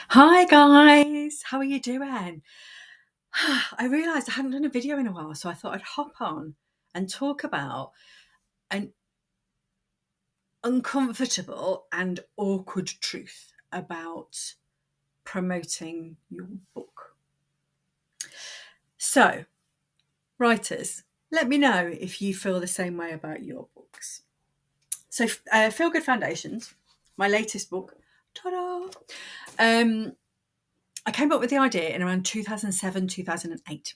Hi guys, how are you doing? I realised I hadn't done a video in a while, so I thought I'd hop on and talk about an uncomfortable and awkward truth about promoting your book. So, writers, let me know if you feel the same way about your books. So, Feel Good Foundations, my latest book, ta-da! I came up with the idea in around 2007, 2008.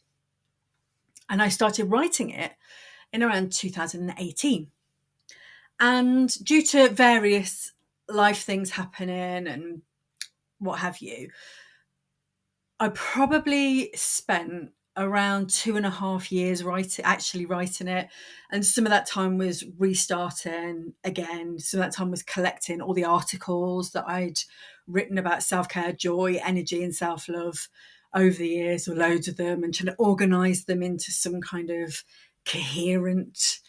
And I started writing it in around 2018. And due to various life things happening and what have you, I probably spent around 2.5 years actually writing it. And some of that time was restarting again. Some of that time was collecting all the articles that I'd written about self-care, joy, energy, and self-love over the years, or loads of them, and trying to organize them into some kind of coherent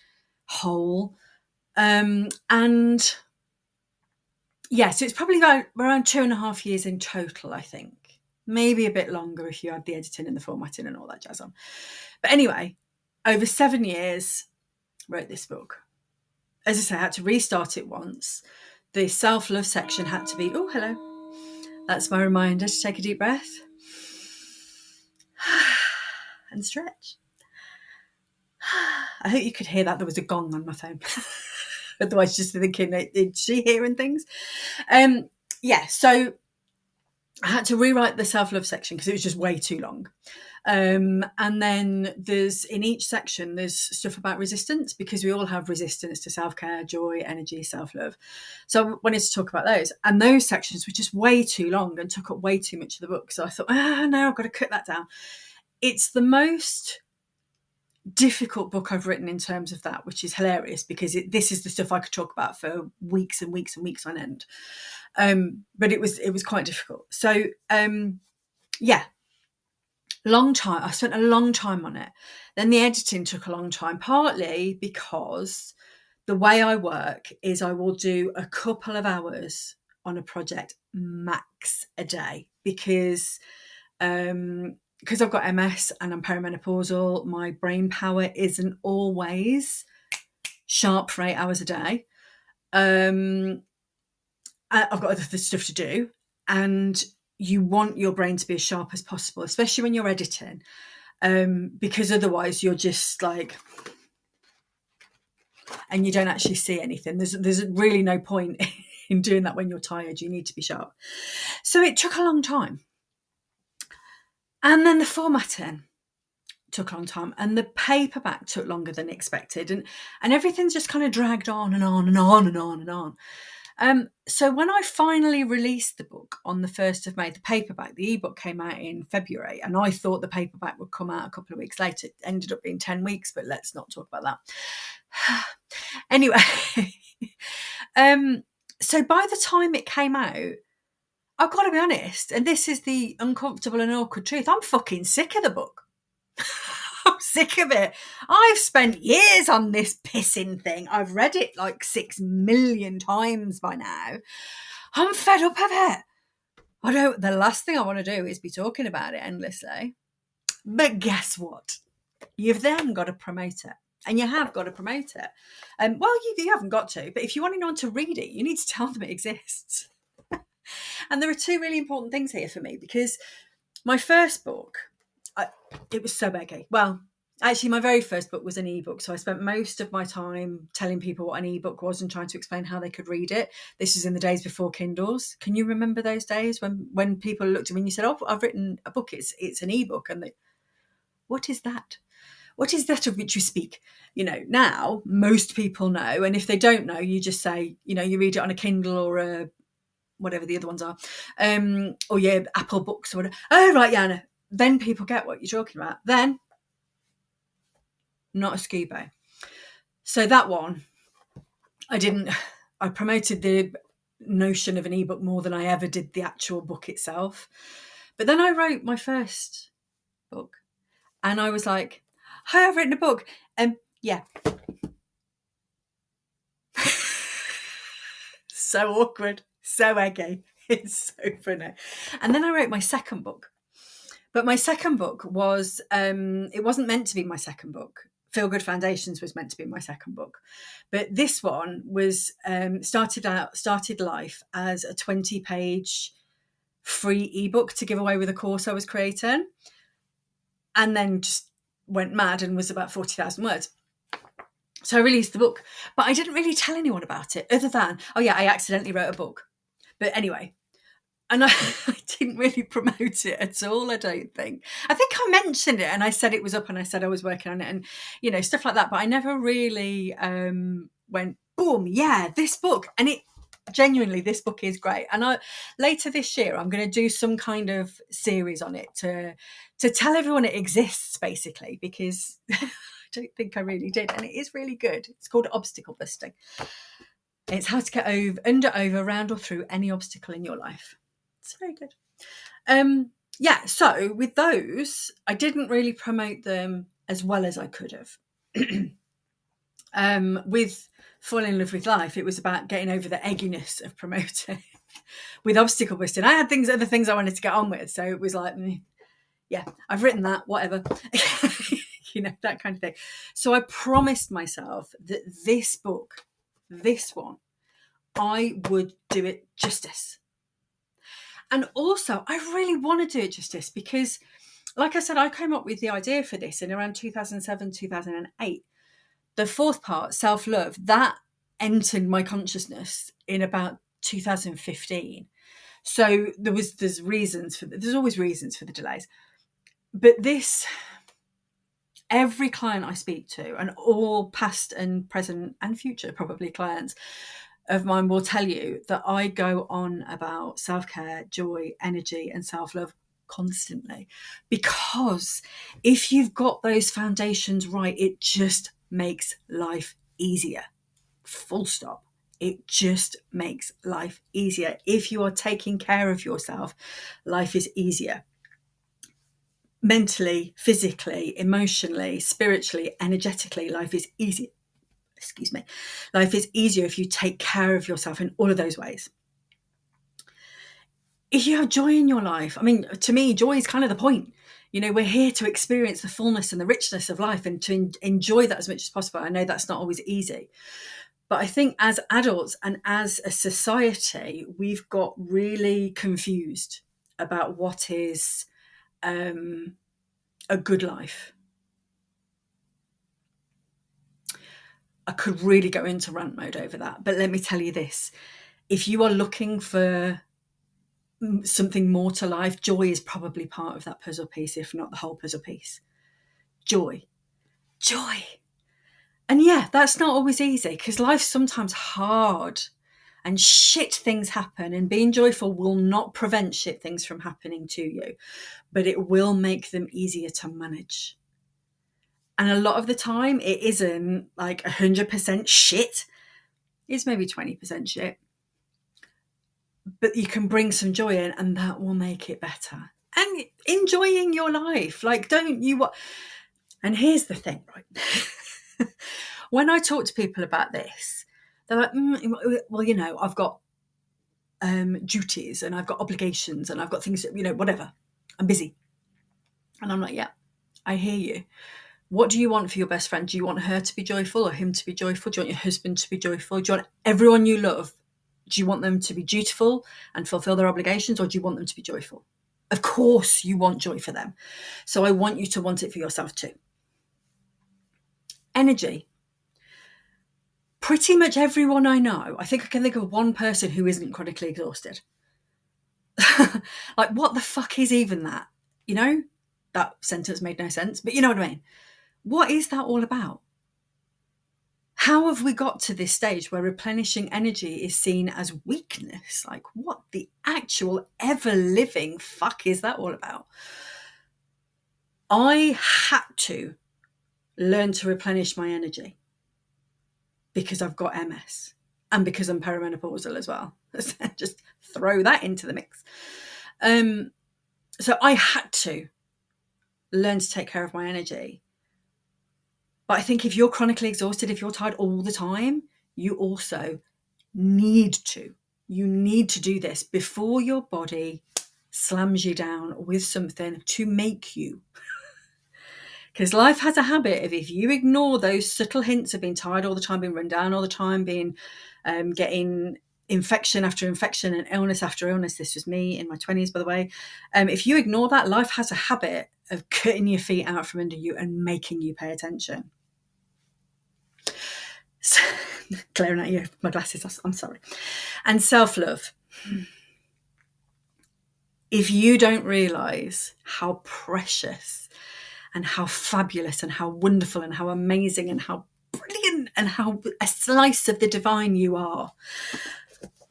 whole. And yeah, so it's probably about around 2.5 years in total, I think. Maybe a bit longer if you add the editing and the formatting and all that jazz on. But anyway, over 7 years, wrote this book. As I say, I had to restart it once. The self-love section had to be, oh, hello. That's my reminder to take a deep breath and stretch. I hope you could hear that. There was a gong on my phone. Otherwise, just thinking, is she hearing things? Yeah, so I had to rewrite the self-love section because it was just way too long. And then there's in each section, there's stuff about resistance, because we all have resistance to self-care, joy, energy, self-love. So I wanted to talk about those. And those sections were just way too long and took up way too much of the book. So I thought, no, I've got to cut that down. It's the most difficult book I've written in terms of that, which is hilarious, because this is the stuff I could talk about for weeks and weeks and weeks on end. But it was quite difficult. So yeah, long time. I spent a long time on it. Then the editing took a long time, partly because the way I work is I will do a couple of hours on a project, max a day, because I've got MS and I'm perimenopausal, my brain power isn't always sharp for 8 hours a day. I've got other stuff to do, and you want your brain to be as sharp as possible, especially when you're editing, because otherwise you're just like, and you don't actually see anything. There's really no point in doing that when you're tired. You need to be sharp. So it took a long time. And then the formatting took a long time, and the paperback took longer than expected, and everything's just kind of dragged on and on and on and on and on. So when I finally released the book on the 1st of May, the paperback, the ebook came out in February, and I thought the paperback would come out a couple of weeks later. It ended up being 10 weeks, but let's not talk about that. Anyway, so by the time it came out, I've got to be honest, and this is the uncomfortable and awkward truth, I'm fucking sick of the book. I'm sick of it. I've spent years on this pissing thing. I've read it like 6 million times by now. I'm fed up of it. The last thing I want to do is be talking about it endlessly. But guess what? You've then got to promote it. And you have got to promote it. Well, you haven't got to, but if you want anyone to read it, you need to tell them it exists. And there are two really important things here for me, because my first book, it was so baggy. Well, actually, my very first book was an ebook. So I spent most of my time telling people what an ebook was and trying to explain how they could read it. This was in the days before Kindles. Can you remember those days when people looked at me and you said, oh, I've written a book, it's an ebook? And they, what is that? What is that of which you speak? Now most people know. And if they don't know, you just say, you read it on a Kindle or a whatever the other ones are, or yeah, Apple Books or whatever. Oh, right, yeah, no. Then people get what you're talking about. Then, not a scuba. So that one, I promoted the notion of an ebook more than I ever did the actual book itself. But then I wrote my first book, and I was like, hi, I've written a book. Yeah. So awkward, so eggy. It's so funny. And then I wrote my second book. But my second book was, it wasn't meant to be my second book. Feel Good Foundations was meant to be my second book. But this one was started life as a 20-page free ebook to give away with a course I was creating. And then just went mad and was about 40,000 words. So I released the book, but I didn't really tell anyone about it other than, oh yeah, I accidentally wrote a book. But anyway, and I didn't really promote it at all, I don't think. I think I mentioned it and I said it was up and I said I was working on it and, you know, stuff like that. But I never really went, boom, yeah, this book. And it genuinely, this book is great. And later this year, I'm going to do some kind of series on it to tell everyone it exists, basically, because I don't think I really did. And it is really good. It's called Obstacle Busting. It's how to get over, around or through any obstacle in your life. It's very good. Yeah, so with those, I didn't really promote them as well as I could have. With Fall in Love with Life, it was about getting over the egginess of promoting. With Obstacle Busting, I had other things I wanted to get on with. So it was like, yeah, I've written that, whatever. You know, that kind of thing. So I promised myself that this book, this one, I would do it justice. And also, I really want to do it justice because, like I said, I came up with the idea for this in around 2007, 2008. The fourth part, self-love, that entered my consciousness in about 2015. So there's reasons for there's always reasons for the delays. But this, every client I speak to, and all past and present and future probably clients of mine will tell you that I go on about self-care, joy, energy, and self-love constantly. Because if you've got those foundations right, it just makes life easier. Full stop. It just makes life easier. If you are taking care of yourself, life is easier. Mentally, physically, emotionally, spiritually, energetically, life is easier. Excuse me. Life is easier if you take care of yourself in all of those ways. If you have joy in your life, I mean, to me, joy is kind of the point. You know, we're here to experience the fullness and the richness of life and to enjoy that as much as possible. I know that's not always easy. But I think as adults and as a society, we've got really confused about what is a good life. I could really go into rant mode over that. But let me tell you this. If you are looking for something more to life, joy is probably part of that puzzle piece, if not the whole puzzle piece. Joy. And yeah, that's not always easy because life's sometimes hard and shit things happen, and being joyful will not prevent shit things from happening to you, but it will make them easier to manage. And a lot of the time it isn't like 100% shit. It's maybe 20% shit. But you can bring some joy in and that will make it better. And enjoying your life. Like, don't you... And here's the thing, right? When I talk to people about this, they're like, well, you know, I've got duties and I've got obligations and I've got things, you know, whatever. I'm busy. And I'm like, yeah, I hear you. What do you want for your best friend? Do you want her to be joyful or him to be joyful? Do you want your husband to be joyful? Do you want everyone you love? Do you want them to be dutiful and fulfill their obligations, or do you want them to be joyful? Of course you want joy for them. So I want you to want it for yourself too. Energy. Pretty much everyone I know, I think I can think of one person who isn't chronically exhausted. Like, what the fuck is even that? You know, that sentence made no sense, but you know what I mean. What is that all about? How have we got to this stage where replenishing energy is seen as weakness? Like, what the actual ever-living fuck is that all about? I had to learn to replenish my energy because I've got MS and because I'm perimenopausal as well. Just throw that into the mix. So I had to learn to take care of my energy. But I think if you're chronically exhausted, if you're tired all the time, you also need to You need to do this before your body slams you down with something to make you. Because life has a habit of, if you ignore those subtle hints of being tired all the time, being run down all the time, being getting infection after infection and illness after illness. This was me in my 20s, by the way. If you ignore that, life has a habit of cutting your feet out from under you and making you pay attention. So, glaring at you, my glasses, I'm sorry. And self-love. If you don't realise how precious and how fabulous and how wonderful and how amazing and how brilliant and how a slice of the divine you are,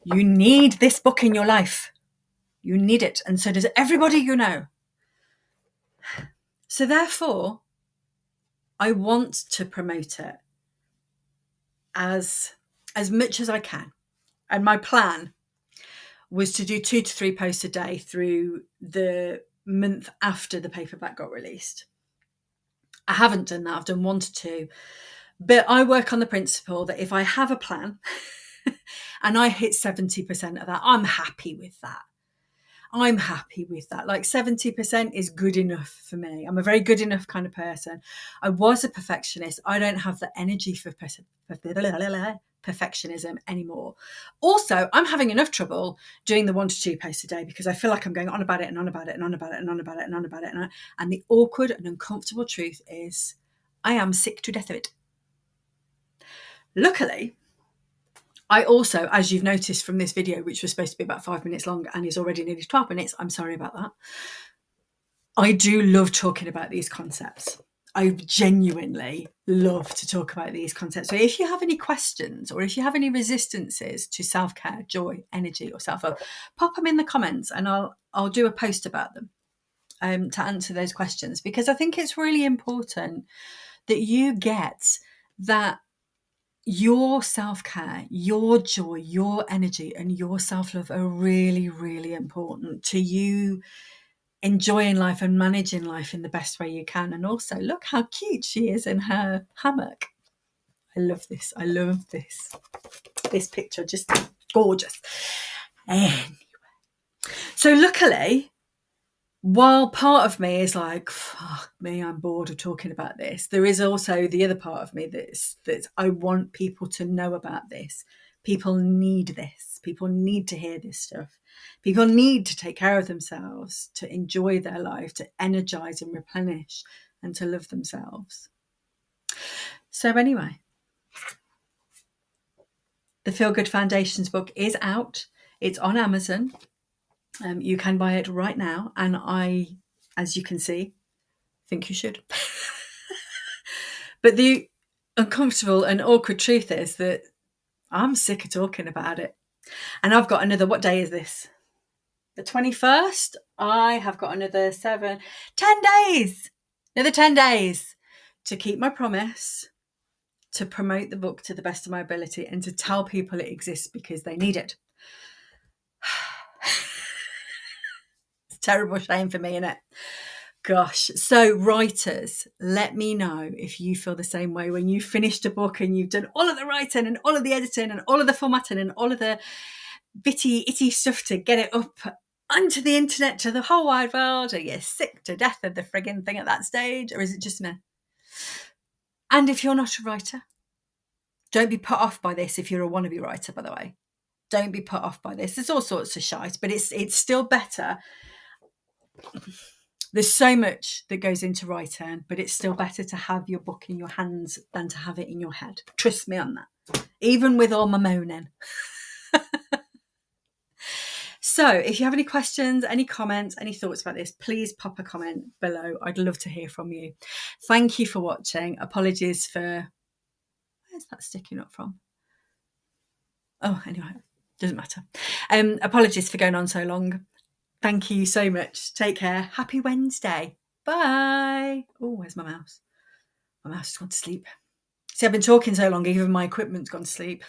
you need this book in your life. You need it. And so does everybody you know. So therefore, I want to promote it as much as I can. And my plan was to do 2 to 3 posts a day through the month after the paperback got released. I haven't done that. I've done 1 to 2. But I work on the principle that if I have a plan and I hit 70% of that, I'm happy with that. I'm happy with that. Like 70% is good enough for me. I'm a very good enough kind of person. I was a perfectionist. I don't have the energy for perfectionism anymore. Also, I'm having enough trouble doing the 1 to 2 posts a day because I feel like I'm going on about it and on about it and on about it and on about it and on about it. And the awkward and uncomfortable truth is I am sick to death of it. Luckily, I also, as you've noticed from this video, which was supposed to be about 5 minutes long and is already nearly 12 minutes, I'm sorry about that. I do love talking about these concepts. I genuinely love to talk about these concepts. So if you have any questions or if you have any resistances to self-care, joy, energy or self-love, pop them in the comments and I'll do a post about them to answer those questions, because I think it's really important that you get that your self-care, your joy, your energy and your self-love are really, really important to you enjoying life and managing life in the best way you can. And also, look how cute she is in her hammock. I love this. I love this. This picture, just gorgeous. Anyway, so luckily, while part of me is like, fuck me, I'm bored of talking about this, there is also the other part of me that I want people to know about this. People need this. People need to hear this stuff. People need to take care of themselves, to enjoy their life, to energize and replenish, and to love themselves. So anyway, the Feel Good Foundations book is out. It's on Amazon. You can buy it right now. And I, as you can see, think you should. But the uncomfortable and awkward truth is that I'm sick of talking about it. And I've got another, what day is this? The 21st? I have got another 10 days. Another 10 days to keep my promise, to promote the book to the best of my ability and to tell people it exists because they need it. It's a terrible shame for me, isn't it? Gosh. So writers, let me know if you feel the same way when you finished a book and you've done all of the writing and all of the editing and all of the formatting and all of the bitty, itty stuff to get it up onto the internet to the whole wide world. Are you sick to death of the frigging thing at that stage? Or is it just me? And if you're not a writer, don't be put off by this if you're a wannabe writer, by the way. Don't be put off by this. There's all sorts of shite, but it's still better. There's so much that goes into writing, but it's still better to have your book in your hands than to have it in your head. Trust me on that, even with all my moaning. So if you have any questions, any comments, any thoughts about this, please pop a comment below. I'd love to hear from you. Thank you for watching. Apologies for, where's that sticking up from? Oh, anyway, doesn't matter. Apologies for going on so long. Thank you so much. Take care. Happy Wednesday. Bye. Oh, where's my mouse? My mouse has gone to sleep. See, I've been talking so long, even my equipment's gone to sleep.